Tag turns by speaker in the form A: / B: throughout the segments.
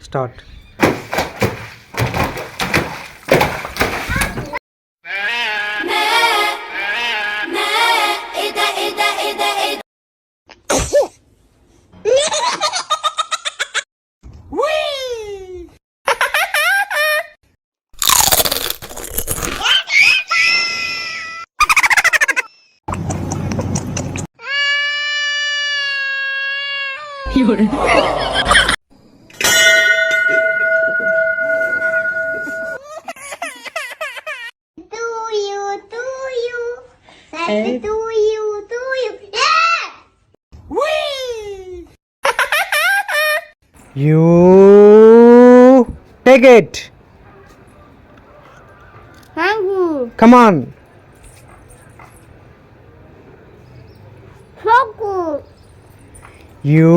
A: Start. You take it. Come on. You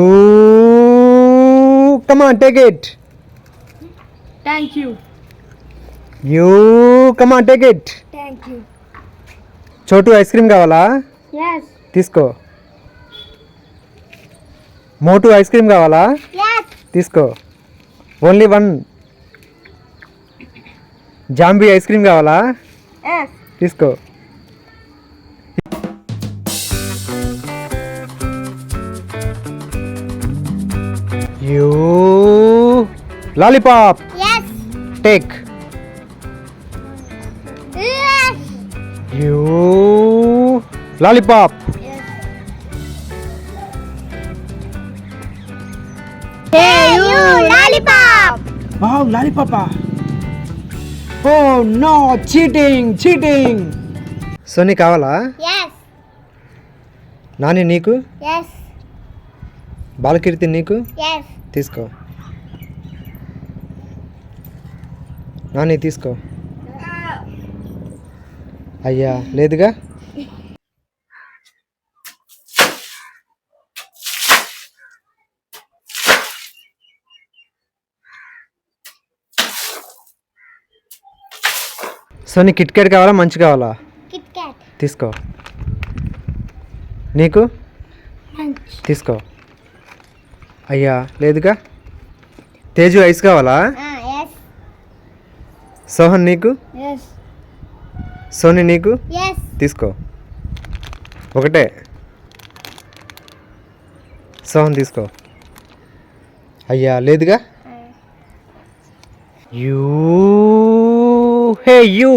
A: come on, take it.
B: Thank you.
A: You come on, take it.
B: Thank you.
A: చోటు ice cream కావాలా?
B: Yes.
A: తీసుకో. మోటు ice cream కావాలా?
B: Yes.
A: తీసుకో. Only one. Zombie ice cream కావాలా?
B: Yes.
A: తీసుకో. You lollipop.
B: Yes.
A: Take.
B: Yes.
A: You lollipop.
B: Yes. Hey, you lollipop.
A: Wow, lollipop. Oh no, cheating. Soni కావాలా?
B: Yes.
A: Nani నీకు?
B: Yes.
A: బాలకీర్తి నీకు?
B: Yes.
A: తీసుకో. నాని తీసుకో. అయ్యా లేదుగా. సోనీ కిట్ క్యాట్ కావాలా మంచి కావాలా?
B: Kit Kat.
A: తీసుకో. నీకు?
B: Munch.
A: తీసుకో. అయ్యా లేదుగా. తేజు ఐస్ కావాలా?
B: Yes.
A: సోహన్ నీకు?
B: Yes.
A: సోనీ నీకు?
B: Yes.
A: తీసుకో. ఒకటే. సోహన్ తీసుకో. అయ్యా లేదుగా. You hey you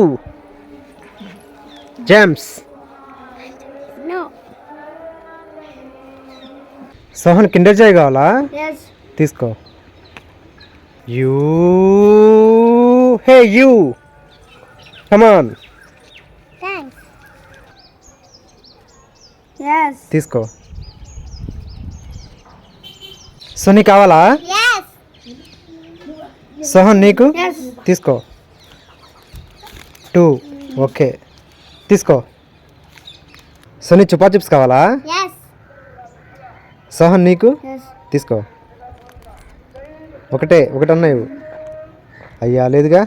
A: James.
B: No.
A: Sohan Kinder Joy కావాలా?
B: Yes.
A: తీసుకో. You hey you come on.
B: Thanks. Yes.
A: తీసుకో. సోనీ కావాలా?
B: Yes.
A: సోహన్ నీకు?
B: Yes.
A: తీసుకో. 2 ఓకే తీసుకో. సోనీ చుపా చిప్స్ కావాలా?
B: Yes.
A: సోహన్ నీకు?
B: Yes.
A: తీసుకో. ఒకటన్నా ఇవ్వు. అయ్యా లేదుగా.